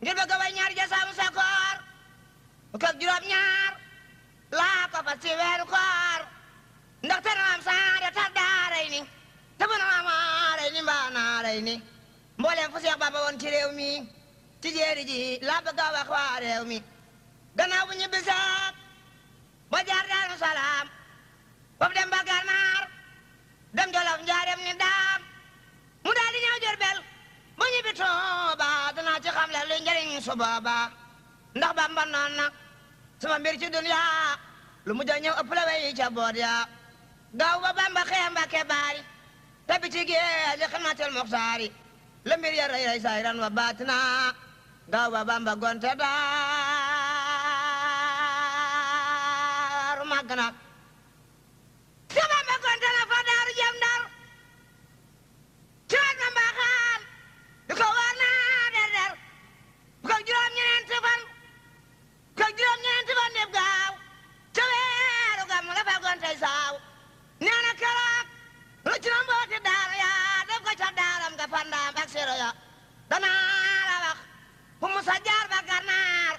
ngir bëgg a way ñaar jasaamu sakoor fukk ak juróom ñaar laa ko fas ci weeru koor ndaxte na am saada tar daaray ni te bu na amaaray ni mbaa naaray ni mbooleem fu Seex Bamba woon ci réew mi ci jéeri ji laa bëgg a wax waa réew mi gannaaw bu ñu bisaat ba jaar Daaru Salaam foofu dem ba Gànnaar dem Jolof njaareem ni daam mu daal di ñëw Jurbel bu ñu bi Tuuba danaa ci xam le luy njëriñ su booba ndax Bamba noon na sama mbir ci dunya lu mujj a ñëw ëpp la wey ca boot ya gaaw ba Bamba xëy Mbàkke baari tabi ci géej li xidmatil muxtaari la mbir ya rëy rëy sayran wa baatina gaaw ba Bamba gonte daaru màgg na si Bamba gonte na fa daaru jëm Ndar ci wet ma mbaaxaan di ko war naa der bu ko juróom-ñeenti fan bu ko juróom-ñeenti fan def gaaw ca weeru gàmmu la fa gontey saaw nee na keroog lu ci na mbooti daaru ya def ko ca daaram nga fandaam ak siro ya danaa la wax fu musa jaar ba Gànnaar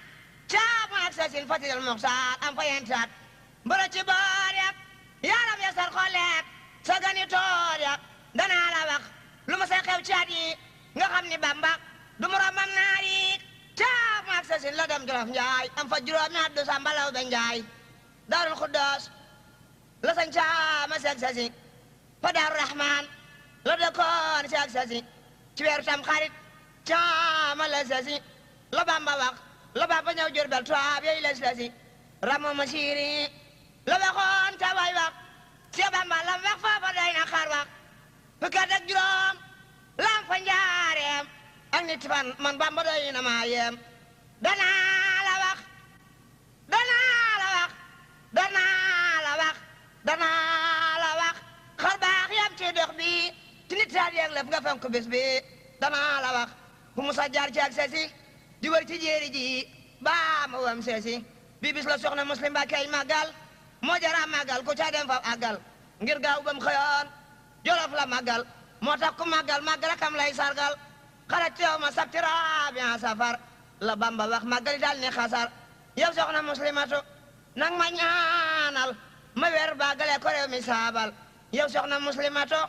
caab mu ak sasin fatil muxtaar am fa yentaat mbërë ci boor ya yaram ya sar xoleek sa gani toor ya danaa la wax lu ma say xew ci at yi nga xam ni Bamba du mu romam naar yi caab mu ak sasin la dem Jolof Njaay am fa juróomi at du sambalaw be Njaay Daarul Xuddoos la sañ caama seeg sasi fa Daaru Rahmaan la dëkkoon seeg sasi ci weeru tam xarit caama la sasi la Bamba wax la Bamba ñëw Jurbel tubaab yooyu la sasi ramo ma siiri la waxoon ta way wax si Bamba lam wax foofa doy na xar wax fukki at ak juróom lam fa njaareem ak nit fan man Bamba doy na maa yeem danaa la wax danaa la wax danaa la wax danaa la wax xar baax yam ci dox bi ci nit taat yeeg lëf nga fonk bis bi danaa la wax fu musa jaar ci ak sesi di wër ci jéeri ji baa ma wam sesi bi bis la soxna Muslim ba kay màggal moo jara màggal ku ca dem fa àggal ngir gaaw bam xëyoon Jolof la màggal moo tax ku màggal màggal akam lay sargal xarat teew ma sabti rabian safar la Bamba wax màggali daal ni xasar yow soxna Muslimatu nang ma ñaanal ma weer baagale ko réew mi saabal yow soxna Muslimatu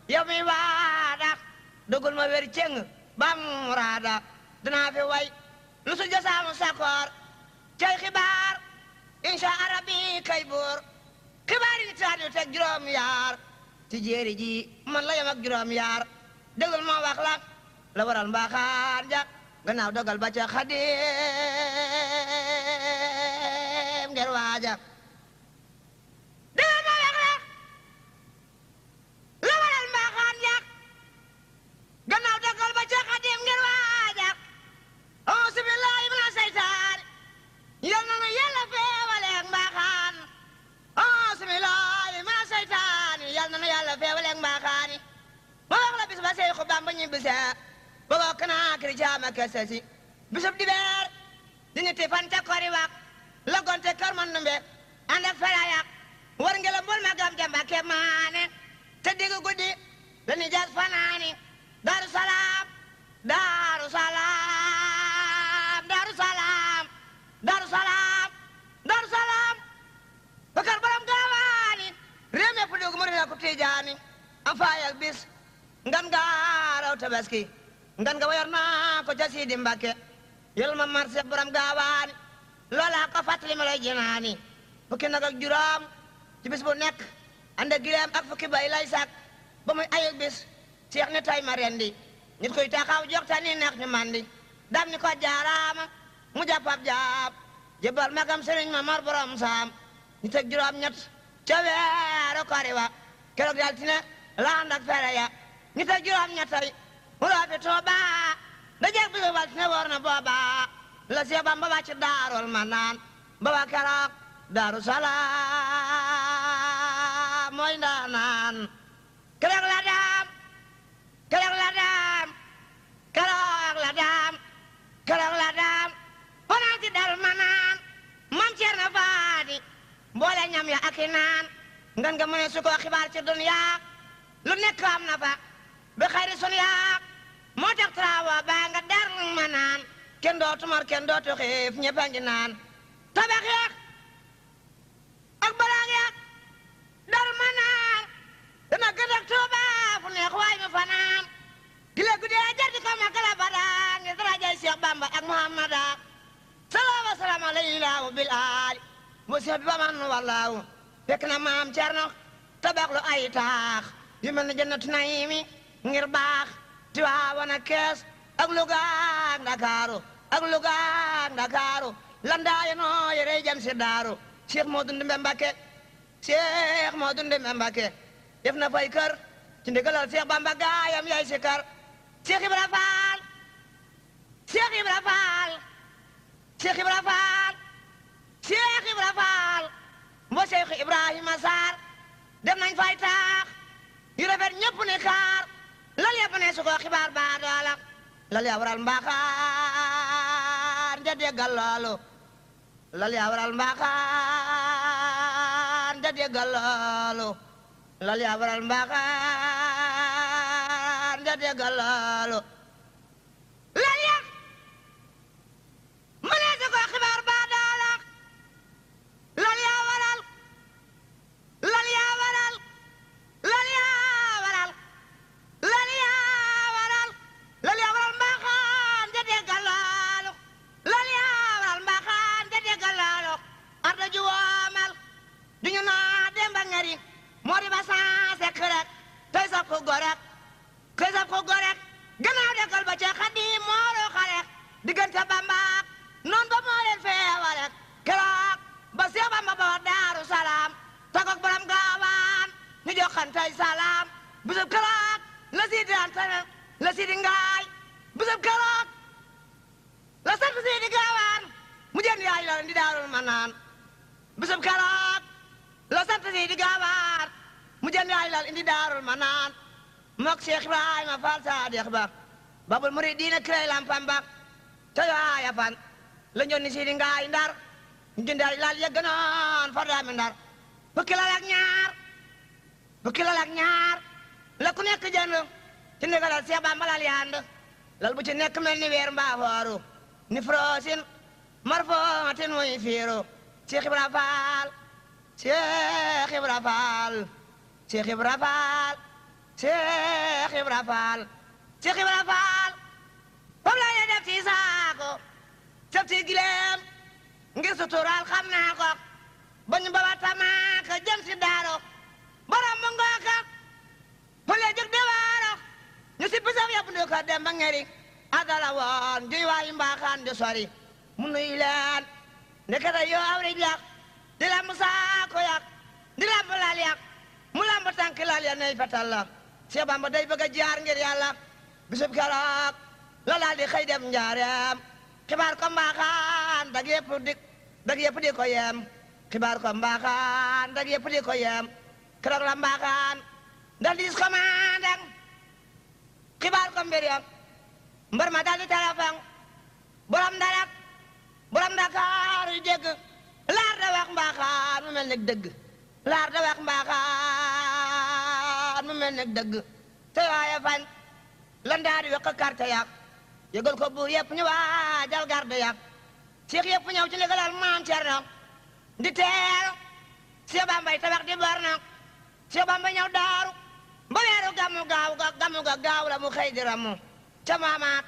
yow mi waada dugul ma weer ceng bam raada dinaa fi way lu su jasaamu sakoor cay xibaar insha arabi kay buur xibaar yi taat yu teg juróom yaar ci jéeri ji man la yam ak juróom yaar dégul ma wax la waral mbaaxaan ja gannaaw dogal ba ca Xaadim ngir waaja dégul ma wax la waral mbaaxaan ja gannaaw dogal ba ca Xaadim ngir waaja auzu billaahi mina seytaan yal na nu Yàlla feewaleeg mbaaxaan auzu billaahi mina seytaan yal na nu Yàlla feewaleeg mbaaxaan ma wax la bis ba Seexu Bamba ñibbisee ba bokk naa kiri caama kese si bisub dibeer di ñetti fan ca kori wax la gonte kër man numbe ànd ak ferayak war ngela mbol ma gam jamba ke maane te diggu guddi la ni jas fanaani Daaru Salaam Daaru Salaam Daaru Salaam Daaru Salaam Daaru Salaam bakar borom gaawaani réew mépp dugg mu rina ko tiijaani am faayal bis ngan nga raw tabaski ngan nga wayor naa ko ca Sidi Mbàkke yel ma marché borom gaawaani loola ko fàttali ma lay jinaani fukki nag ak juróom ci bis bu nekk ànd ak gileem ak fukki bay lay sak ba muy ayul bis Seex ni tay ma rendi nit koy taxaw jox ta ni neex ni mandi dam ni ko jaaraama mu jàppab jaab jëbal magam sëriñ ma mar borom saam nit ak juróom ñett ca weeru kori wa keroog daal ti ne la ànd ak fere ya nit ak juróom ñettay mu loo fi Tuuba da jeg bi wal ti ne woor na booba la Seex Bamba wàcc Daarul Manaan ba wa keroog Daaru Salaam mooy ndaanaan keroog la daam keroog la daam keroog la daam keroog la daam fanaan ci Daarul Manaan mam Ceerno Faati mboole ñam ya ak i naan ngan nga mu ne su ko xibaar ci dunya lu nekk am na fa bi xayri sun yaa moo tax trawa baa nga Daarul Manaan kenn dootu mar kenn dootu xiif ñëpp a ngi naan tabax yeeg ak baraag yeeg dal ma naan dana gëd ak Tuuba fu neex waay mu fanaan gile guddee jar di ko makala badaan ngir darajay Cheikh Bamba ak Muhammada salaam wa salaam alayhi bil aali mu Cheikh bi ba man wallaahu fekk na maam Cerno tabax lu ay taax yu mel ne jannatu naimi ngir baax Tiwaawan ak Kees ak Luga ak Ndakaaru ak Luga ak Ndakaaru landaayo noo yere jam si daaru Cheikh Modou Ndumbe Mbakke Cheikh Modou Ndumbe Mbakke def na fay kër ci ndigalal Cheikh Bamba gaayam yaay si kër Cheikh Ibra Faal Cheikh Ibra Faal Cheikh Ibra Faal Cheikh Ibra Faal mbo Cheikh Ibrahima Sarr dem nañ fay taax yu rafet ñëpp ni xaar lal yëpp ne su ko xibaar baa doola lal yaa waral mbaaxaan ja déggal loolu lal yaa waral mbaaxaan ja déggal loolu lal yaa waral mbaaxaan ja déggal loolu lal ya mu ne su ko xibaar baa doola lal yaa waral lal yaa waral lal yaa waral lal yaa waral lal yaa waral mbaaxaan ja déggal loolu lal yaa waral mbaaxaan ja déggal loolu arda ju woomal duñu naa demba ngari moo di ba saa sekk rek tey sab ko gorek tey sab ko gorek gannaaw dekkal ba ca Xaadim moolu xarek diggante Bamba noon ba moo leen feewa rek keroog ba Seex Bamba ba Daaru Salaam tagok borom gaawaan ñu joxantay salaam bisub keroog la Sidi Anta la Sidi Ngaay bisub keroog la sant Sidi Gaawaan mu jënd yaay la di Daarul Manaan bisub keroog la sant Sidi Gaawaan mu jënd yaay la indi Daarul Manaan mook Cheikh Ibrahima Fall Saadix ba babul muridiina kirey lampam ba te yaaya fan la ñoon ni Sidi Ngaay Ndar ñu jënd yaay laal yegg noon fa daami Ndar fukki lal ak ñaar la ku nekk jënd ci ndigalal Cheikh Bamba lal yand lal bu ci nekk mel ni weer mbaa fooru ni froosin marfootin muy fiiru Cheikh Ibra Faal Cheikh Ibra Faal Cheikh Ibra Faal Cheikh Ibra Faal Cheikh Ibra Faal fam la ñu def ci saako def ci gileem ngir suturaal xam naa ko bañ baba tamaaka jëm si daaro borom mu ngooka fole jëg de waaro ñu si pisam yàpp ndi ko dem ba ngeri adala woon juy waayi mbaaxaan di sori mu nuy leen ndekete yoo awri jak di lamb saako yak di lamb lal yak mu lamb tànk lal ya ney fetal la Cheikh Bamba day bëgg a jaar ngir yàlla bisub keroog la laal di xëy dem njaareem xibaar ko mbaaxaan dag yëpp di ko yem xibaar ko mbaaxaan dag yëpp di ko yem keroog la mbaaxaan dal dis commandant xibaar ko mbir yam mbar ma dal di téléphone borom darak borom Dakar yu dégg laar da wax mbaaxaan mu mel ne dëgg laar da wax mbaaxaan mu mel ne dëgg te waaye fañ lan daa di yokk carte yak yëgal ko buur yëpp ñu waajal garde yak Cheikh yëpp ñëw ci ndigalal maam Cerno di teeru Cheikh Bambay tabax di bor na Cheikh Bamba ñëw daaru ba weeru gamu ga gaaw la mu xëy di ramu ca maamaat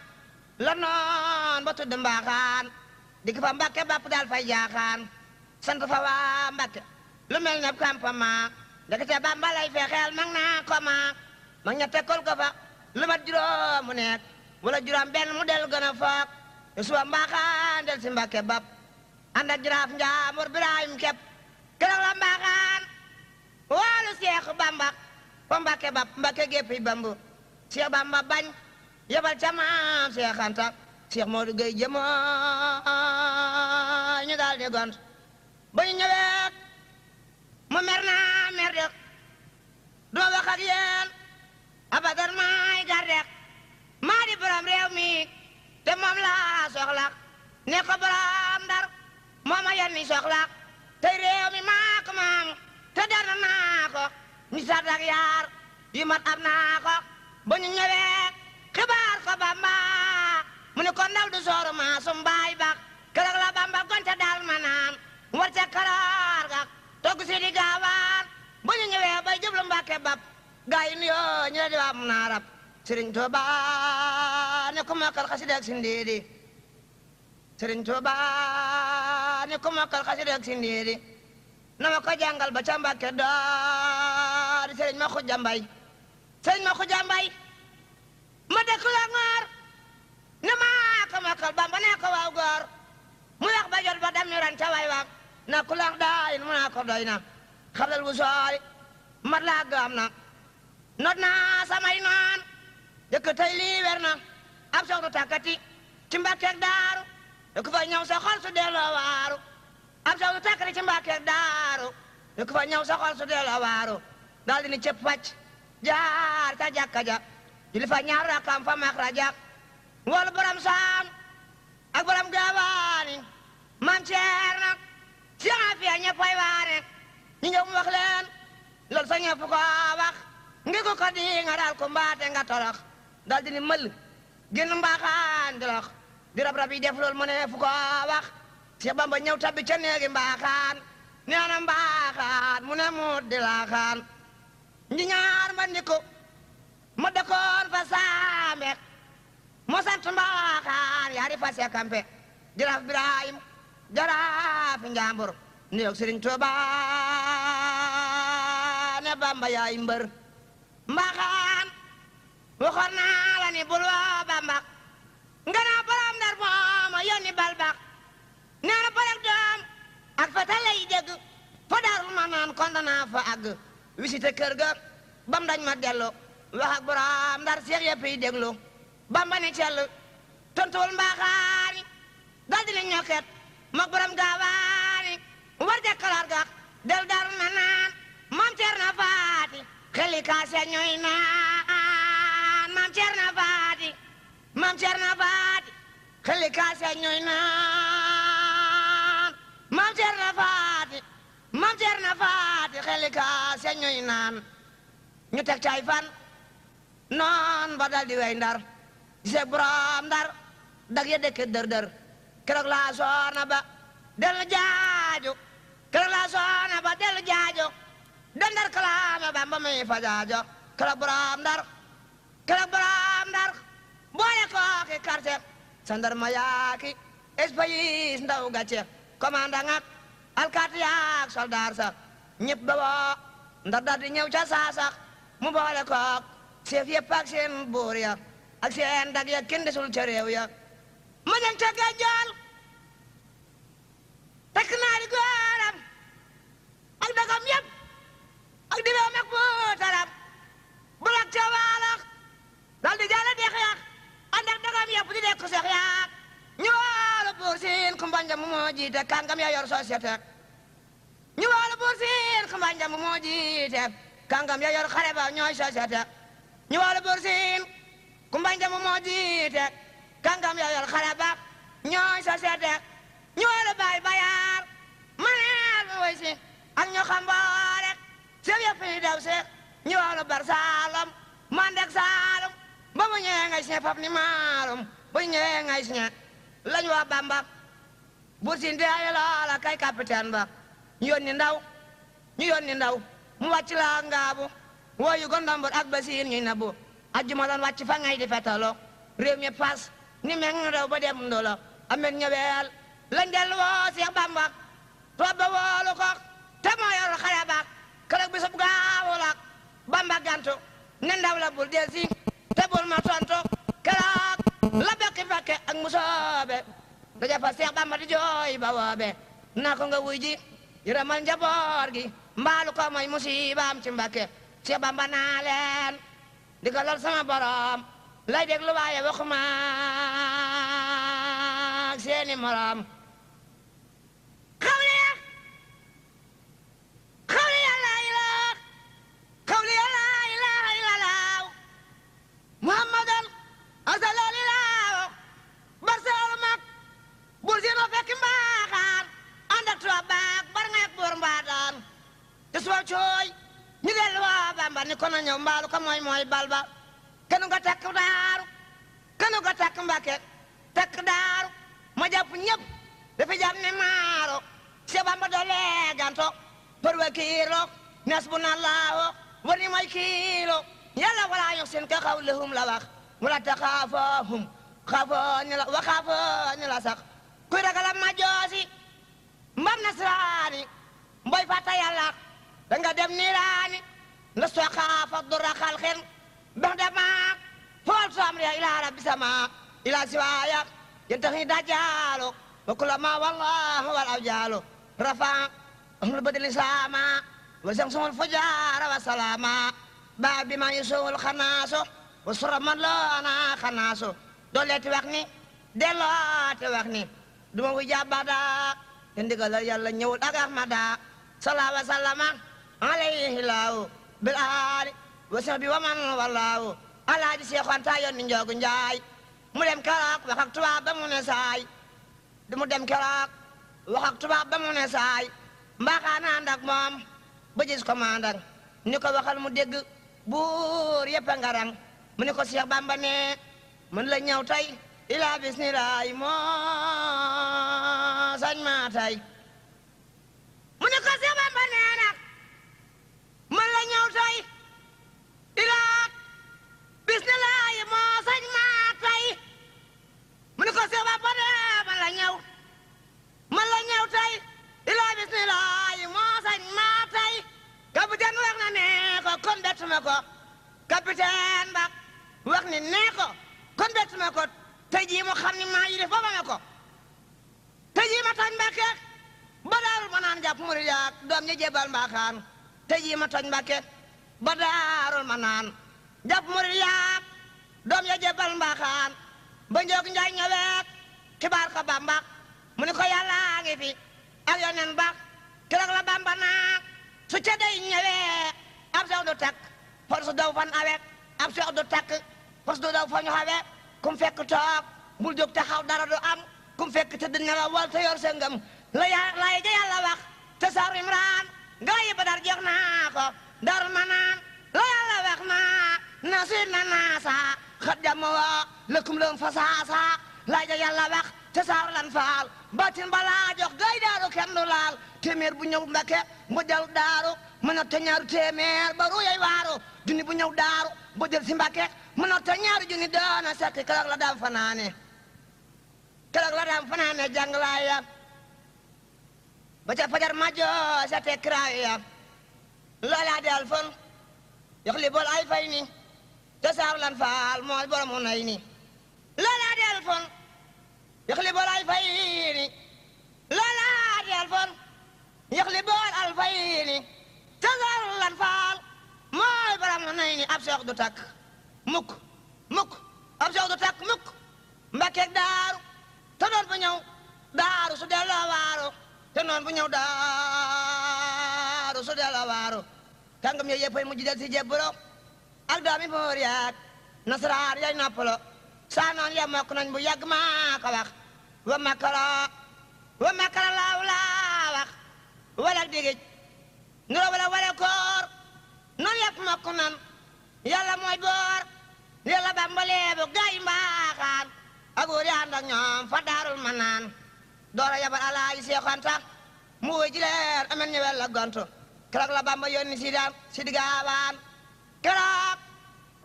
la noon ba tudd mbaaxaan dik fa Mbàkke bapp daal fay jaaxaan sant fa waa Mbàkke lu mel ne campement ndekete Bamba lay fexeel mag naa ko mag ña tekkol ko fa lu mat juróom mu nekk wala juróom benn mu del gën a foog te suba mbaaxaan del si Mbàkke bapp ànd ak jiraaf njaamur Birahim kepp keroog la mbaaxaan waalu Seex Bamba fa Mbàkke bapp Mbàkke géppi bambu Seex Bamba bañ yebal ca maam Seex Anta Seex Moodu Gey jëmoo ñu daal di gont ba ñu ñëwee mu mer naa mer de duma wax ak yéen abadan maay gardek maa di borom réew mi te moom laa soxla ne ko borom Ndar mooma yenni soxla te réew mi maa ko moom te dara naa ko ni sat ak yaar yi mat am naa ko ba ñu ñëwee xibaar ko Bamba mu ne ko ndaw du sooru maa su Mbàkke bab gaay yi nuyoo ñu di waa mu naarab Sëriñ Tuuba ne ku mokkal xasida ak sindiidi Sëriñ Tuuba ne ku mokkal xasida ak sindiidi na ma ko jàngal ba ca Mbàkke door Sëriñ ma xujja mbay Sëriñ ma xujja mbay ma dëkk la ngoor ne maa ko mokkal Bamba ne ko waaw góor mu wax ba jot ba dem ñu ran ca way waam na ku lax daayin mu naa ko doy na xablal bu soori mat laa gaam na not naa samay naan jëkk tey lii wer na ab soxna tàkkati ci Mbàkkeek Daaru ku fa ñëw sa xol su delloo waaru ab soxna tàkkati ci Mbàkkeek Daaru ku fa ñëw sa xol su delloo waaru daal di ni cëpp pàcc jaar ca jàkka ja julli fa ñaar rakam fa maxraja wol borom saam ak borom gaawaani maam Ceerno si nga fiya ñëppay waane ñi ñëw mu wax leen loolu sa ñëpp ko wax ngi ko di nga daal ko mbaate nga torox dal di ni mël génn mbaaxaan di lox di rab yi def loolu mu ne fu ko wax Seex Bamba ñëw tabbi ca néegi mbaaxaan nee na mbaaxaan mu ne muut di laaxaan ñi ñaar ma ni ko ma dëkkoon fa saambe mo sant mbaaxaan yaari fa seekampe jaraaf Birahim jaraaf Njambur ni yok Sëriñ Tuuba ne Bamba yaay mbër mbaaxaan waxoon naa la ni bul woo Bamba nga naa borom Ndar mooma yónni balbak nee na barek doom ak fa ta lay dégg fa Daarul Manaan kon danaa fa àgg visité kër ga bam dañ ma dellu wax ak borom Ndar seex yëpp yi déglu Bamba ni cell tontuwul mbaaxaani dal di ni ñokket mag borom gaawaani war jakkalaar gax del Daaru Manaan Maam Cerno Faati xeli kaase ñooy naan Maam Cerno Faati Maam Cerno Faati xeli kaase ñooy naan Maam Cerno Faati Maam Cerno Faati xeli kaase ñooy naan ñu teg cay fan noon ba dal di wey Ndar gisee borom Ndar dag ya dëkk dër keroog laa soona ba dellu jaaju keroog laa soona ba dellu jaaju dandar kalaame Bamba mi fa jaajo keroog borom Ndar boole kooki quartier sandar ma yaaki espayis ndaw gàcce commandant ak alkaati yaak soldaar sa ñëpp ba woo Ndar daal di ñëw ca saasax mu boole kook chef yëpp ak seen buur ya ak seen dag ya kenn desul ca réew ya ma dem ca Gànjool takk naa di góoram ak dagam yëpp ak dibeem ak buutaram bulak ca waalax dal di jàll dex yaak ànd ak dagam yëpp di dekk seex yaak ñu woola buur siin Kumba mu moo jiite kàngam ya yor société ñu woola buur siin Kumba mu moo jiite kàngam ya yor xare ba ñooy société ñu woola buur siin Kumba mu moo jiite kàngam ya yor xare ba ñooy société ñu woola baay bayaar maneel mi woy si ak ñu xam boore seef yëpp yi daw seex ñu woola bar saalum mandek saalum ba mu ñëwee ngay siñe fab ni maalum bu ñëwee ngay siñe lañu waa Bamba buur siin deeyu loola kay capitaine ba ñu yónni ndaw mu wàcc la ngaabu wooyu gondombor ak basiin ñuy nabu ajjuma doon wàcc fa ngay di fetalo réew mi pas ni meng rew ba dem ndolo amet ñëweel lañ dellu woo Seex Bamba toob ba woolu ko te moo yor xare baak keroog bisub gaawu la Bamba gantu ne ndaw la bul del si te bul ma tontu keroog la bekki fakke ak musoobe daja fa Seex Bamba di jooy ba woobe naa ko nga wuy ji yërëmal njaboor gi mbaalu ko mooy musibaam ci Mbàkke Seex Bamba naa leen di ko lor sama borom lay déglu waaye waxuma ak seeni morom xawli yàlla ilaha illallah muhammadan asalalilah barsalu mag bur si no fekk mbaaxaan ànd ak tubaab baak bar nga ak buur mbaadaan te suba cooy ñu dellu waa Bamba ni ko na ñëw mbaalu ko mooy balba kanu nga takk daaru kanu nga takk Mbàkke takk daaru ma jàpp ñëpp dafa jàpp ne maaro Seex Bamba doole ganto por wakiiro nas bu na laawo wani mooy kiilo yàlla wala yuxsin ka qawlihum la wax wala taxaafohum xaafoo ni la sax kuy ragalam ma joosi mbam nasraani mboy fàtta yàlla danga dem niiraani la soo xaafa dura xalxin bax damaak fool soom riya ila rabbi sama ila siwaaya yantaxi dajaalu wa kulama wallahu wal awjaalu rafa ahlu badil islaama wa samsumul fujaara wa salaama baa bi ma yusuul xanaaso wa sura man loona xanaaso dooleeti wax ni dellooti wax ni duma wu jàbbada te ndigalal yàlla ñëwul ak ahmada salaa wa sallama alayhi laahu bil aali wa sahbi wa man walaahu alaaji Seex Anta yoon ni njoogu njaay mu dem keroog wax ak tubaab ba mu ne saay mu dem keroog wax ak tubaab ba mu ne saay mbaaxaana ànd ak moom ba gis commandant ni ko waxal mu dégg buur yëpp a ngarang mu ni ko Seex Bamba ne mën la ñëw tey ila bismillahi moo sañ maa tey mu ni ko Seex Bamba nee nag mën la ñëw tey ila bismillahi moo sañ maa tey mu ni ko Seex Bamba nee mën la ñëw tey ila bismillahi moo sañ maa tey capitaine wax na ne ko kon bett ma ko capitaine ba wax ni ne ko kon bett ma ko tey jii mu xam ni maa yi def ba ma ko tey jii ma toj Mbàkke ba daarul ma naan jàpp murid yaak doom ñi jébal mbaaxaan tey jii ma toj Mbàkke ba daarul ma naan jàpp murid yaak doom ya jébal mbaaxaan ba njoog njaay ñëweek xibaar ko Bamba mu ni ko yàlla ngi fi ak yoneen ba keroog la Bamba naa su ca day ñëwee ab sew du takk for su daw fan awek ab sew du takk fos du daw fa ñu xawee kum fekk toog bul jóg taxaw dara du am kum fekk tëdd nelaw wal te yor sëngam la ja yàlla wax te sar Imraan gaa yi Badar jox naa ko Daarul Manaan la yàlla wax naa nasir na naasa xat jàmma waa lëkkum lëm fa saasa la ja yàlla wax te sar lan faal batin balaa jox gay daaru kenn du laal téeméer bu ñëw Mbàkke mu jël daaru mën a te ñaaru téeméer ba ruyay waaru junni bu ñëw daaru bu jël si Mbàkke mën a te ñaaru junni doona sekk keroog la daan fanaane jàng laaya ba ca fajar majo sa te kraaya loola del fon yox li bol ay fay ni te saar lan faal mooy boromu nay ni loola del fon yox li bol ay fay ni loola del fon yox li bol al fay ni te saar lan faal mooy boromu nay ni ab seex du takk mukk ab seex du takk mukk Mbàkke daaru te noon bu ñëw daaru su delloo waaru te noon bu ñëw daaru su delloo waaru kàngam yooyu yëppay mujj del si jébbalo ak doomi buur yaak nasaraan yay noppalo saa noon ya mokk nañ bu yàgg maa ko wax wa makara laaw laa wax walak digij nuro wala koor noonu yëpp mokk nan yàlla mooy boor yàlla bambaleebu gaay mbaaxaan ak wóor ànd ak ñoom fa Daarul Manaan doora yabal Alaaji Seex Anta mu wuy ji leen amen ñëwel la gontu keroog la Bamba yónni Sidi Gaawaan keroog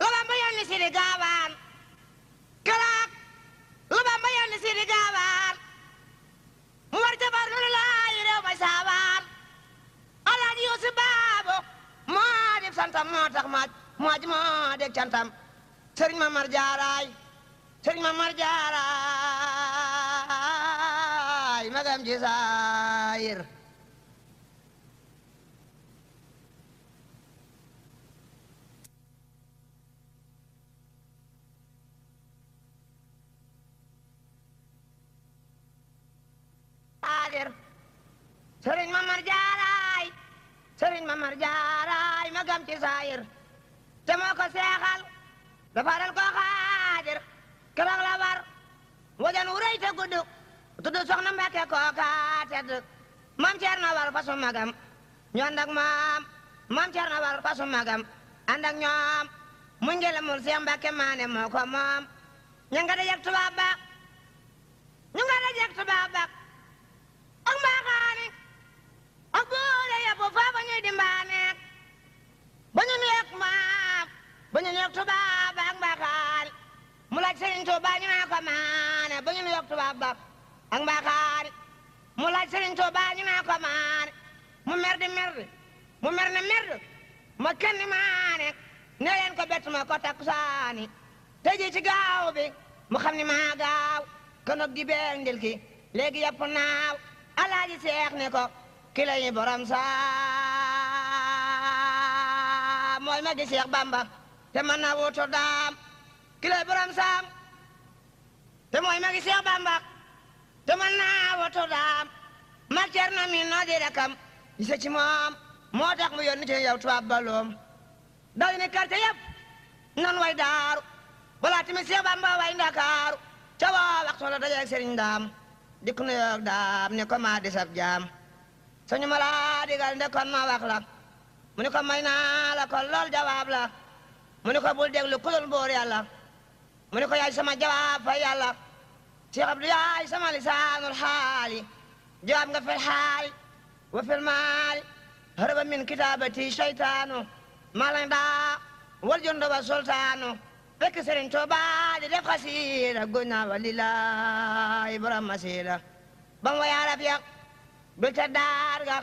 la Bamba yónni Sidi Gaawaan keroog la Bamba yónni Sidi Gaawaan mu war jabar lu laay réew may saawaan Alaaji Yuusu Baabo moo def santam moo tax moo deg cantam Sëriñ Mamar Jaaraay magam ji saayir Sëriñ Mamar Jaaraay magam ci saayir te moo ko seexal dafaral ko xaadir keroog la war wajan wu rëy te gudd tudd soxna Mbàkke kooka tedd maam Cerno war fasu magam ñu ànd ak maam Cerno war fasu magam ànd ak ñoom mu ngelamul Seex Mbàkke maane moo ko moom ñu nga dajek tubaab ba ak mbaaxaani ak buure yëpp faa ba ñuy dimbaane ba ñu tubaab ba ak mbaaxaani mu laaj Sëriñ Tuubaa ñu naa ko maane mu merdi mu mer ne merd ma kenn maane ne leen ko bett ma ko takkusaani tey ji ci gaaw bi mu xam ni maa gaaw konog di beeg ndil ki léegi yëpp naaw alaaji seex ne ko ki la yi borom saam mooy ma gi Seex Bamba te man na wuutu daam ki lay borom saam te mooy ma gi Seex Bamba te man na wuutu daam mag Cerno mi noo di rakam gise ci moom moo tax mu yónni ci yow tubaab baloom dal ni quartier yëpp nan way daaru balaa tamit Seex Bamba way Ndakaaru ca waa waxtu la dajeeg Sëriñ Daam dikk nu yoog daam ne ko maa di sab jaam sañu ma laa digal nde kon ma wax la mu ni ko may naa la kon lool jawaab la mu ni ko bul déglu kulul buur yàlla mu ni ko yaay sama jawaab fa yàlla Seex Abdu yaay sama lisaanul xaali jawaab nga fil xaali wa fil maali haraba min kitaabati seytaanu malan daa wal jondo wa sultaanu fekk Sëriñ Tuubaa di def xasiida góñ naa wa lillaahi borom masiida bam wa yaarab ya bil ta daar ga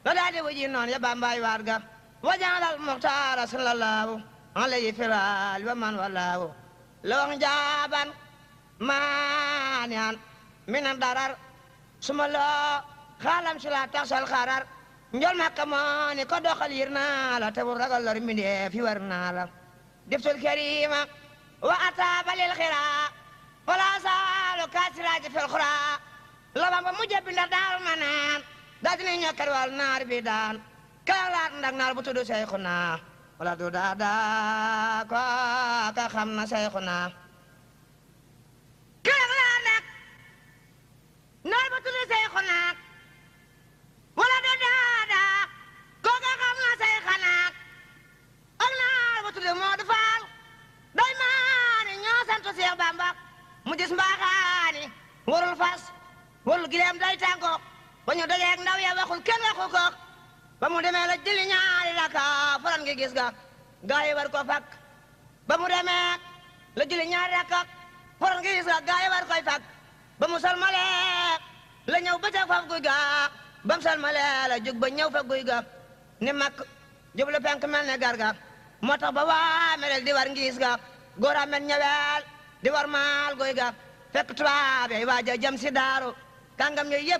la daa di wuji noon ya bambaay waar ga wa jaalal muxtaara sallallahu alayhi firaal wa man walaahu la wax njaaban maanian minan darar suma loo xaalam si la taxsal xarar njol makka moo ni ko doxal yir naa la te bu ragal lor mbindee fi war naa la diftul karima wa ataaba lil xiraa wala saalu kaasiraaji fil xuraa labam ba mujj binda daal ma naan daa dina ñokkar wal naar bi daan kala laat ndak naar bu tudd Seyxuna wala du daa ko ka xam na Seyxuna kala laat ndak naar bu tudd Seyxuna wala du daa ko ka xam na Seyxuna ak naar bu tudd Moodu Faal day maani ñoo sant Seex Bamba mu gis mbaaxaani warul fas warul gileem day tànko ba ñu dajeeg ndaw ya waxul kenn waxu ko ba mu demee la jëli ñaari raka faran ngi gis ga gaa yi war ko fakk ba mu demee la jëli ñaari raka faran ngi gis ga gaa yi war koy fakk ba mu salmalee la ñëw ba ca faf guy ga ba mu salmalee la jug ba ñëw fa guy ga ni makk jublu penk mel ne garga moo tax ba waa melel di war ngis ga góor a mel ñëweel di war maal guy ga fekk tubaab yi waaja jëm si daaru kàngam yooyu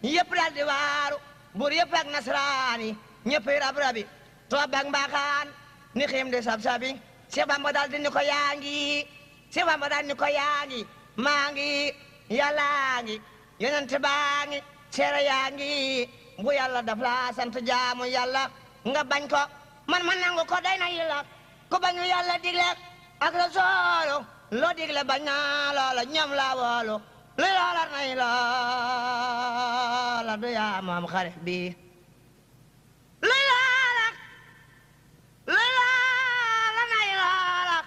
yëpp daal di waaru buur yëpp ak nasaraani ñëpp rab rabi tubaab ak mbaaxaan ni xiim di sab sabi Seex Bamba daal di ni ko yaa ngi Seex Bamba daal ni ko yaa ngi maa ngi yàllaa ngi yonent baa ngi seere yaa ngi bu yàlla daf la sant jaamu yàlla nga bañ ko man nangu ko day na yàlla ku bañu yàlla digle ak Rasuulu loo digle bañ naa loola ñoom laa woolu lu loola nay loola du yaa moom xare bi lu loola nay loola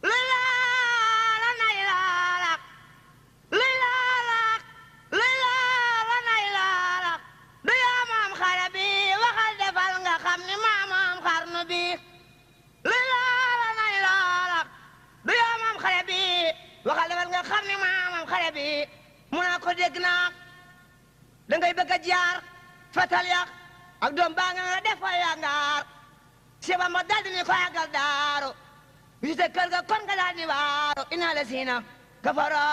lu loola nay loola lu loola nay loola du yaa moom xare bi waxal defal nga xam ni maa moom xarnu bi lu loola nay loola du yaa moom xare bi waxal defal nga xam ni maa moom xare bi mu naa ko dégg naa da ngay bëgg a jaar fatal yàq ak doom baa nga la def fa yangaar Seex Bamba dal di ni ko yàggal daaru visite kër ga kon nga daal di waaru ina la siina kafaro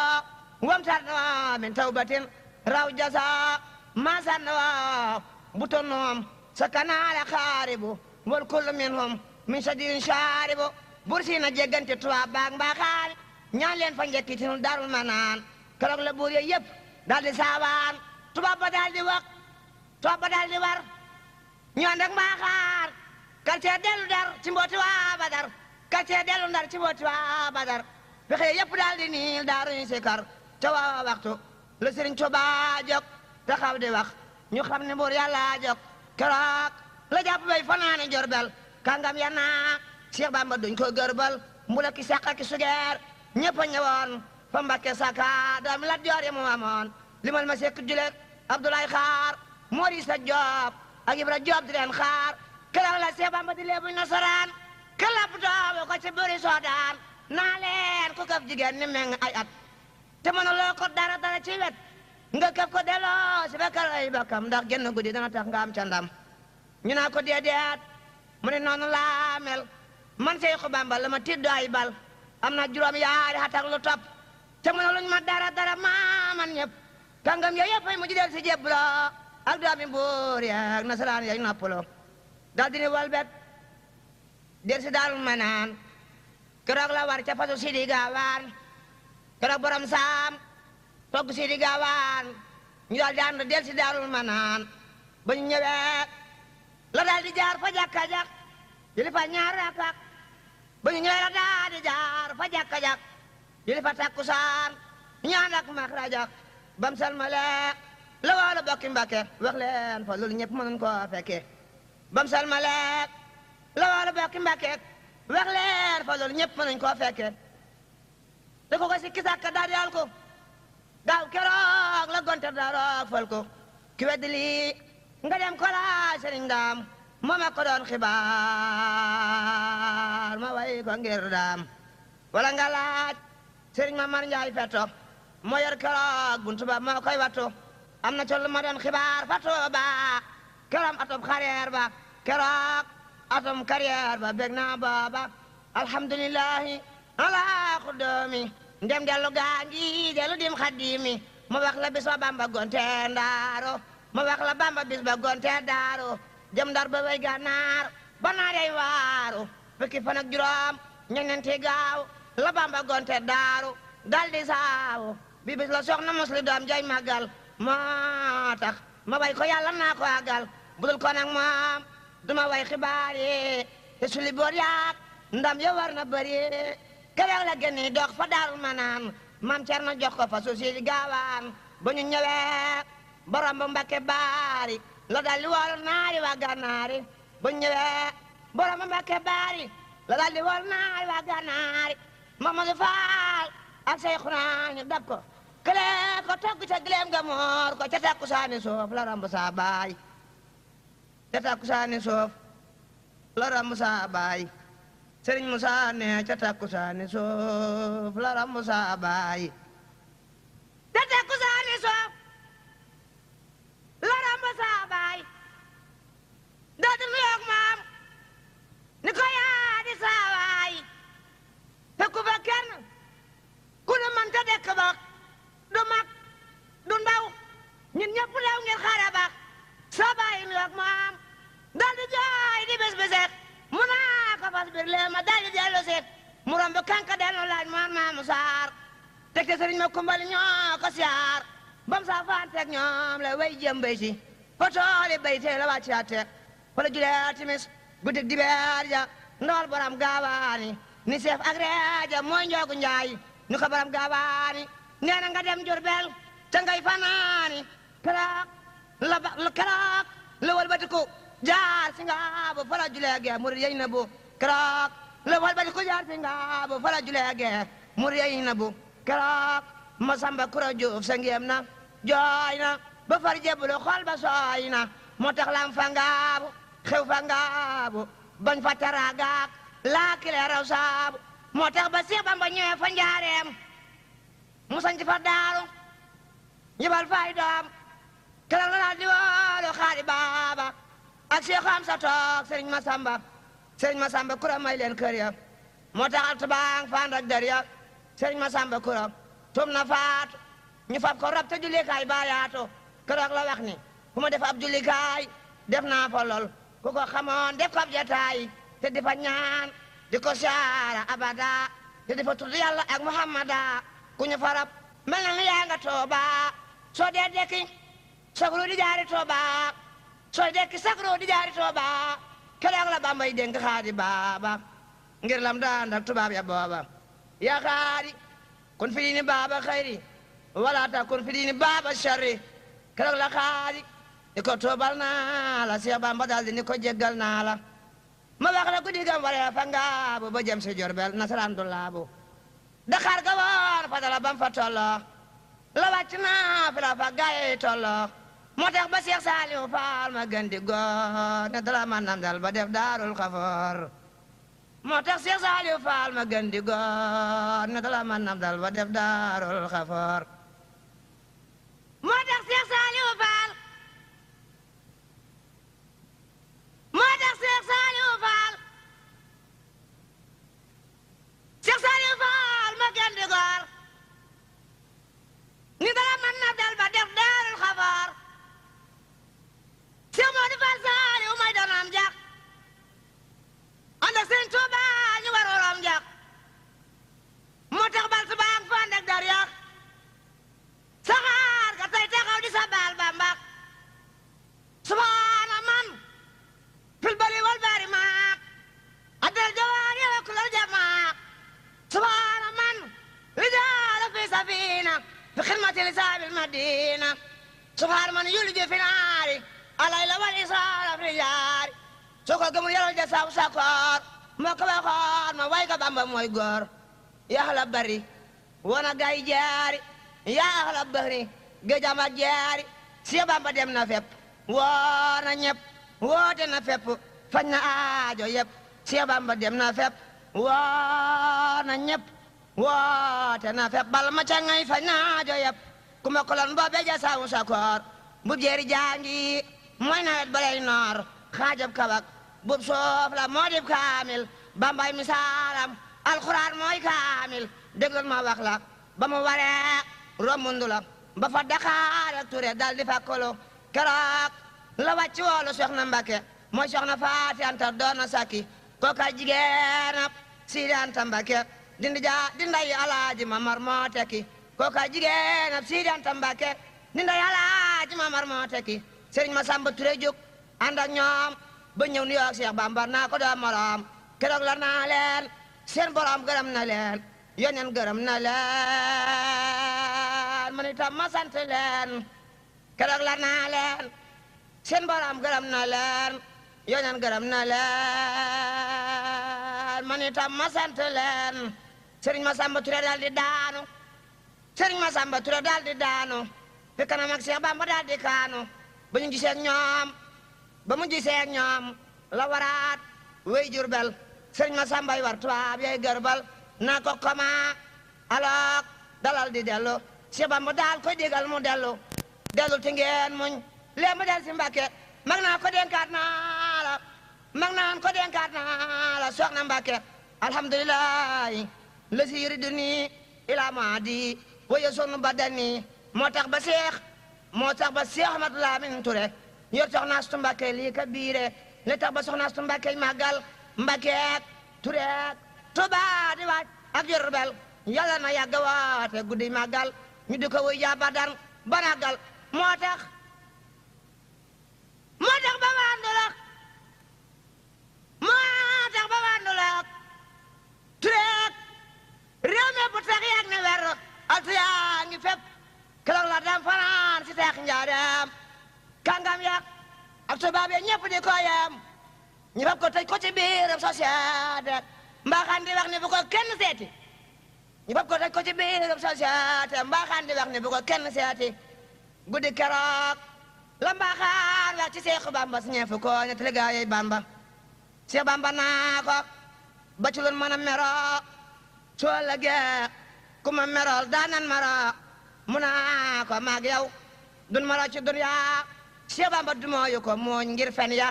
wam sarna min tawbatin raw jasa ma sarna buton noom sa kanaala xaaribu wal kullu minhum min sadirin shaaribu bur siina jeggante tubaab baag mbaaxaan ñaan leen fa njekkitinu darul manaan keroog la buur yooyu yëpp daal di saawaan tubaab ba daal di wax tubaab ba daal di war ñu ànd ak mbaaxaar quartier dellu dar ci mbooti waa Badar quartier dellu ndar ci mbooti waa Badar fexe yëpp daal di niil daaru ñu sikar ca waa waxtu la Sëriñ Tuubaa jóg taxaw di wax ñu xam ne buur yàlla jóg keroog la jàpp bay fanaane Jurbel kàngam ya naa Seex Bamba duñ ko gërbal mbula ki sàq ki sugeer ñëpp a ñëwoon fa Mbakke Saka doomi Lat Joor yi mu amoon limal ma sekk julek Abdoulaye Xaar Mori Sa Joob ak Ibra Joob di leen xaar keroog la Seex Bamba di leebuñ nasaraan kelap doobu ko ci buri soodaan naa leen ku kaf jigéen ni meng ay at te mënuloo ko dara ci wet nga këf ko delloo si bekkal ay bakkam ndax genn guddi dana tax nga am ca ndam ñu naa ko déedéet mu ne noonu laa mel man Seexu Bamba la ma tiddo ay bal am na juróom yaari at ak lu topp te mënuluñ ma dara man ñëpp kàngam yooyu yëpp ay mujj del si jébbuloo ak doomi buur yeeg nasaraan yeeg noppaloo dal di ni walbet del si Daarul Manaan keroog la war ca fasu Sidi Gaawaan keroog borom saam togg Sidi Gaawaan ñu daal di ànd del si Daarul Manaan ba ñu ñëwee la daal di jaar fa jàkka jak jëli fa ñaar rakak ba ñu ñëwee la daal di jaar fa jàkka jak jëli fa takkusaan ñu ànd ak maxrajak bam salmale la wala bokki Mbàkke wax leen fa loolu ñëpp mënuñ koo fekke bam salmale la wala bokki Mbàkke wax leen fa loolu ñëpp mënuñ koo fekke da ko si kisàkka daal di al ko gaaw keroog la gonte daaroog fal ko ki weddi lii nga dem ko laaj Sëriñ Daam moom a ko doon xibaar ma way ko ngir daam wala nga laaj Sëriñ Mamar Njaay Fetto moo yor keroog buntu ba moo koy wattu am na col ma doon xibaar fa Tuuba keroog atom carrière ba keroog atom carrière ba bég naa booba alhamdulillahi ala xudoomi ndem dellu gaangi dellu dim xadimi ma wax la bis ba Bamba gonte ndaaro ma wax la Bamba bis ba gonte daaro jëm Ndar ba way Gànnaar ba naa dey waaru fukki fan ak juróom ñeneenti gaaw la Bamba gonte daaru dal di saawu bi bis la soxna musli doom jay màggal moo tax ma way ko yàlla naa ko àggal budul ko nag moom duma way xibaar yi te suli boor yaak ndam yo war na bëri keroog la génni dox fa Daarul Manaan maam Cerno jox ko fa suusi Gaawaan ba ñu ñëwee borom ba Mbàkke baari la dal di wool naari waa Gànnaari ba ñu ñëwee borom ba Mbàkke baari la dal di wool naari waa Gànnaari Mamadu Faal ak Seyxuna ñu dab ko kële ko togg ca gileem ga moor ko ca takkusaani soof la ramb saa baay ca takkusaani soof la ramb saa baay Sëriñ Musaa ne ca takkusaani soof la ramb saa baay ca takkusaani soof la ramb saa baay daa di nuyoog maam ni ko yaa di saa waay fekku fa kenn ku ne man ta dekk ba du mag du ndaw ñun ñëpp lew ngir xare ba saa baay nuyoog maam dal di jooy di bés béset mu naa ko fas bir lee ma dal di dellu seet mu romb kanka dellu laaj maan maamu saar teg te sëriñ ma kumbali ñoo ko siyaar bam saa faanteeg ñoom la way jëm bay si fa tooli bay tee la wàccaat teg fa la julee timis guddig dibeer ja ndawal borom Gaawaani ni seef ak reeja mooy njoogu njaay ni ko borom Gaawaani nee na nga dem Jurbel te ngay fanaani keroog la walbatiku jaar si ngaabu fa la julee gee murid yey na bu keroog la walbatiku jaar si ngaabu fa la julee gee murid yey na bu keroog ma samba kura Juuf sa ngéem na jooy na ba far jébbalu xol ba sooy na moo tax lam fa ngaabu xew fa ngaabu bañ fa taraagaak laakile raw saabu moo tax ba Seex Bamba ñëwee fa njaareem mu sañc fa daaru ñëbal fay doom keroog la daal di woolu xaari baaba ak Seex Amsa toog Sëriñ Masamba kura may leen kër ya moo tax altubaang faan ak dar ya Sëriñ Masamba kura tum na faatu ñu fab ko rab te jullikaay baayaatu keroog la wax ni fu ma def ab jullikaay def naa fa lool ku ko xamoon def ko ab jataay te di fa ñaan di ko saara abada te di fa tudd Yàlla ak Muhammada ku ñu fa rab mel na ni yaa nga Tuuba soo dee dekki sagru di jaari Tuuba sooy dekki sagru di jaari Tuuba keroog la Bambay dénk xaadi baaba ngir lam daan ak tubaab ya booba yaa xaadi kun fi diini baaba xayri wala ta kun fi diini baaba sharri keroog la xaadi ni ko tuubal naa la Seex Bamba daal di ni ko jéggal naa la ma wax la guddi gam waree fa ngaabu ba jëm si Jurbel nasaraan du laabu Dakar ga woon fa dala bam fa tolloo la wàcc naa fi la fa gaay tolloo moo tax ba Seex Saaliw Faal ma gën di góor ne dala man nam dal ba def Daarul Xafoor moo tax Seex Saaliw Faal ma gën di góor na dala man nam dal ba def daarul xafoor moo tax Seex Saaliw Faal moo tax Seex Saaliw Faal Seex Saaliw Faal ma gën di góor ni dala man nam dal ba def daarul xafoor Seex Moodu Faal Saaliw may doonam jax ànd ak Sëñ Tuuba ñu waroon jax moo tax bal su baang fa ànd ak dar yax saxaar ga tey taxaw di sa baal Bamba subhaana man fil bari wal bari maak addal jawaari wa kulal jamaak subhaana man rijaala fi safina fi xidmati li saabil madina subhaana man yuliju fi naari alayla wal isaara fi jaari soo ko gëmul yàlla ja saabu sakoor moo ko waxoon ma way ka Bamba mooy góor yaa la bari wana gay jaari yaa la bari géejama jaari si Bamba dem na fépp woo na ñëpp woote na fépp fañ na aajo yëpp si Bamba dem na fépp woo na ñëpp woote na fépp bal ma ca ngay fañ na aajo yëpp ku ma kolon boobe ja saabu sakoor bu jeeri jaangi mooy nawet balay noor xaajab kawak bub soof la moo dib kaamil Bambay misaalam alxuraan mooy kaamil déglul ma wax la ba mu waree romundu la ba fa Dakar ak Ture dal di fa kolo keroog la wàcc woolu soxna Mbàkke mooy soxna Faati Anta doona sakki kooka jigéenab Sidi Anta Mbàkke di nday Alaaji Mamar moo tekki kooka jigéenab Sidi Anta Mbàkke di nday Alaaji Mamar moo tekki Sëriñ Masamba Ture jóg ànd ak ñoom ba ñëw nu yoog Seex Bamba naa ko doo moroom keroog la naa leen seen borom gërëm na leen yoneen gërëm na leen man itam ma sant leen keroog la naa leen seen borom gërëm na leen yoneen gërëm na leen man itam ma sant leen Sëriñ Masamba Ture daal di daanu Sëriñ Masamba Ture daal di daanu fi kanam ak Seex Bamba daal di kaanu ba ñu gisee ñoom ba mu gisee ñoom la waraat wey Jurbel Sëriñ Masamba war tubaab yay gërbal naa ko koma alook dalal di dellu Seex Bamba daal koy digal mu dellu ti ngeen muñ lee mu del si Mbàkke mag naa ko denkaat naa la mag naan ko denkaat naa la soxna Mbàkke alhamdulillahi la si yuriduni ila maadi waye sonu badani moo tax ba Seex Ahmadu Lamin Ture yor soxna Astu Mbàkke lii ka biire li tax ba soxna Astu Mbàkke màggal Mbàkkeek Tureek Tuubaa di waaj ak Jurbel yàlla na yàgg waate guddi màggal ñu di ko wuy ja Badar ba màggal moo tax ba wàndulak Tureek réew mi bu tax yàgg ne wer altu yaa ngi fépp keroog la dem fanaan si teex njaareem kàngam yak ak tubaab yi ñëpp di ko yem ñu fab ko tëj ko ci biiram société mbaaxaan di wax ne bu ko kenn seeti ñu fab ko tëj ko ci biiram société mbaaxaan di wax ne bu ko kenn seeti guddi keroog la mbaaxaan wax ci Seexu Bamba si ñeefu ko ñetti liggéey Bamba Seex Bamba naa ko ba ci loon mën a meroo soo lëgee ku ma merool daanan maroo mu naa ko maag yow dun maroo ci duniyaa Seex Bamba du mooyu ko mooñ ngir fen ya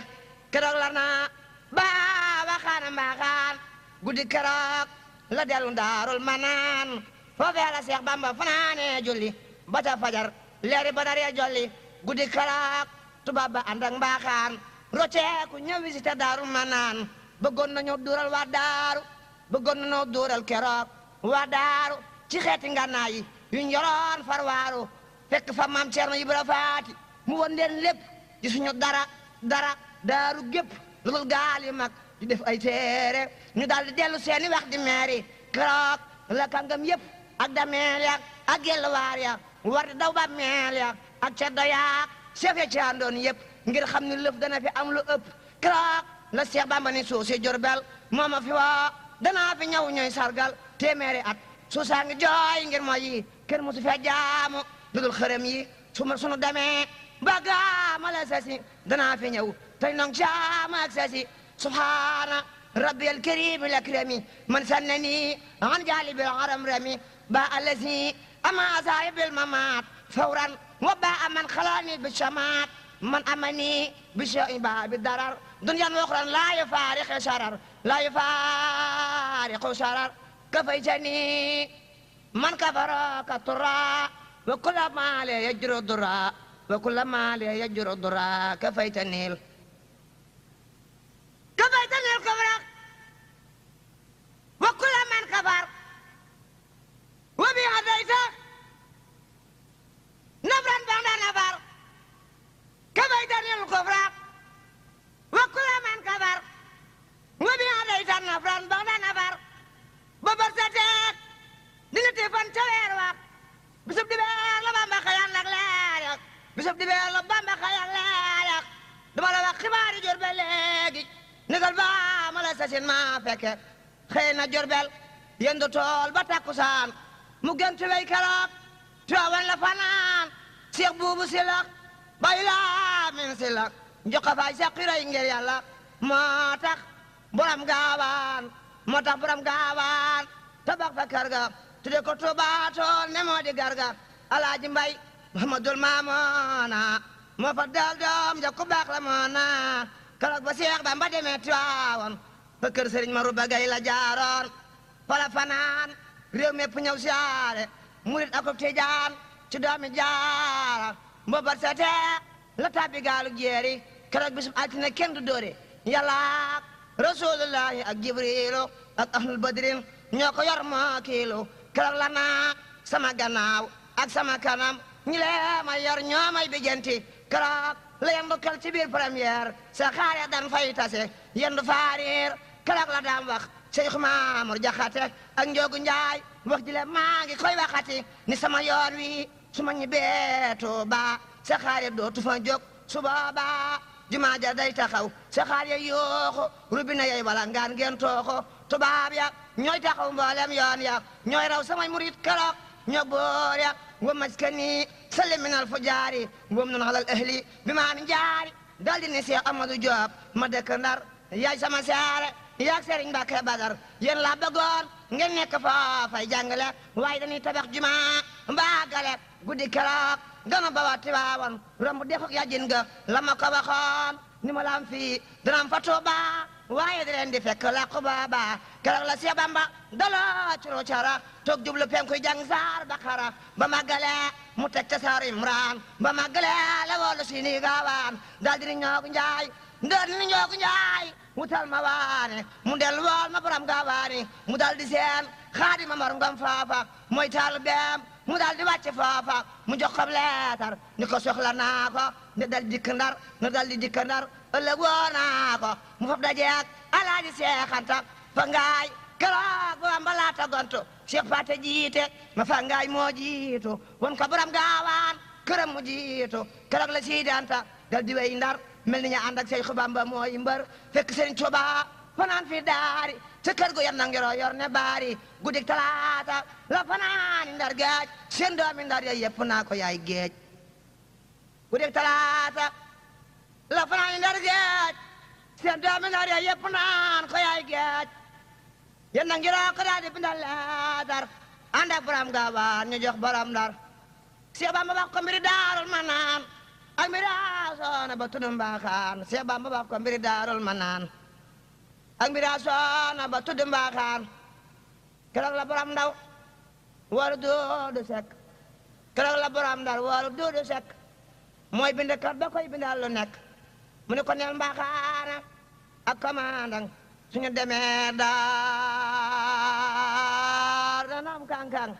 keroog la naa baa waxaana mbaaxaan guddi keroog la dellu Daarul Manaan foofee la Seex Bamba fanaane julli ba ta fajar leeri Badar ya jolli guddi keroog tubaab ba ànd ak mbaaxaan rocceeku ñëw visité Daarul Manaan bëggoon nañu duural waa daaru bëggoon nañu duural keroog waa daaru ci xeeti ngànnaay yi yuñ yoroon farwaaru fekk fa maam Ceerno Ibra Faati mu won leen lépp gisuñu dara daaru gépp lu dul gaal yu mag di def ay téere ñu daal di dellu seeni wax di meeri keroog la kàngam yëpp ak dameel ya ak gelwaar ya war di daw ba meel ya ak ceddo ya chef ya ci àndoon yëpp ngir xam ni lëf dana fi am lu ëpp keroog la Seex Bamba ni suuf si Jurbel mooma fi woo danaa fi ñëw ñooy sargal téeméeri at suusaa ngi jooy ngir mooy yi kenn musu fee jaamu lu dul xërëm yi sunu demee ba gaama la sasi danaa fi ñëw tey nong caama ak sasi subhaana ربي الكريم الأكرم من سنني عن جالب العرم رمي باء الذي أما صاحب الممات فورا وباء من خلاني بالشمات من أمني بشيء باب الضرر دنيا أخرى لا يفارق شرر لا يفارق شرر كفيتني من كفرك الطراء وكل ما لا يجر الضراء وكل ما لا يجر الضراء كفيتني الكفر وكل من كفر وبي هديت نفرا بعد نفر كفيتني الكفر وكل من كفر وبي هديت نفرا بعد نفر ببرزتك دلتي فانتوير وقت بسب دي بير لبamba خيال لك لارك بسب دي بير لبamba خيال لارك dama la wax xibaari Jurbel léegi nigal ba ma la sasin ma fekke xëy na Jurbel yendu tool ba takkusaan mu gënt wey keroog Tiwaawan la fanaan Seex Buubu Silak bay laa min Silak njoqa faay sa xiray ngir Yàlla moo tax borom gaawaan tabax fa kër ga tudde ko Tuubaa tool ne moo di garga Alaaji Mbay Muhammadul Maamoona moo fa dal doom ja ku baax la moona keroog ba Seex Bamba demee Tiwaawan fa kër Sëriñ Maru Bagay la jaaroon fa la fanaan réew mépp ñëw siyaare murit ak tijaan ci doomi jaara mboobat sete la tàbbi gaalu jeeri keroog bisub altine kenn du dóore Yàlla ak Rasulullahi ak Jibriilu ak ahlul badrin ñoo ko yor moo kiilu keroog la naa sama gannaaw ak sama kanam ñi lee may yor ñoo may bijjanti keroog la yendu kal ci biir première sa xaare dan fay tase yendu faariir keroog la daan wax Seex Maamur Jaxate ak Njoogu Njaay wax ji le maa ngi koy waxati ni sama yoon wi su ma ñibbee Tuuba sa xaare dootu fa jóg su boobaa jumaa ja day taxaw sa xaare yooxu rubina yey wala ngaan ngeen tooxo tubaab ya ñooy taxaw mboolem yoon ya ñooy raw samay murit keroog ñoo boor ya wa maskani sallim minal fujaari wam nun alal ahli bi maa mi jaari daldi ni Seex Amadu Joob ma dëkk Ndar yaay sama seere yaag Sëriñ Mbàkke Badar yéen laa bëggoon ngeen nekk foofay jàngale waaye dañuy tabax jumaa mbaagale guddi keroog gana ba wa Tiwaawan romb dexuk yajin ga la ma ko waxoon ni ma laam fii danaam fa Tuuba waaye di leen di fekk làqu baaba keroog la Seex Bamba daloo curo cara toog jublu penkuy jàng saar Bakara ba màggale mu teg ca saar Imraan ba màggale la woolu si ni gaawaan daal di ni Njoogu Njaay ndër ni Njoogu Njaay wutal ma waane mu del wool ma borom gaawaani mu dal di seen Xaadima Mar Ngom faafa mooy taalibeem mu dal di wàcc faafa mu jox ko leetar ni ko soxla naa ko ne dal dikk Ndar ne dal di dikk Ndar ëllëg woo naa ko mu fab dajeek Alaaji Seex Anta fa ngaay keroog bu Bamba laata gontu Seex Paate jiite ma fa ngaay moo jiitu won ko borom gaawaan këram mu jiitu keroog la Sidi Anta dal di wey Ndar mel ni ñu ànd ak Seex Bamba mooy mbër fekk Sëriñ Tuuba fanaan fi daari ca kër gu yam na ngiroo yor ne baari guddik talaata la fanaani Ndar géej seen doomi Ndar ya yëpp naa ko yaay géej guddik talaata la fanaani Ndar géej seen doomi Ndar ya yëpp naan ko yaay géej yéen na ngiroo ko daal di bindal leetar ànd ak borom gaawaan ñu jox borom Ndar Seex Bamba wax ko mbiri Daarul Manaan ak mbiri Asoona ba tudd Mbaaxaan Seex Bamba wax ko mbiri Daarul Manaan ak mbiri Asoona ba tudd Mbaaxaan keroog la borom ndaw woolu Duudu Sekk keroog la borom Ndar woolu Duudu Sekk mooy bindkat ba koy bindal lu nekk mu ne ko neel Mbaaxaana ak commandant suñu demee Daar dana am kànkang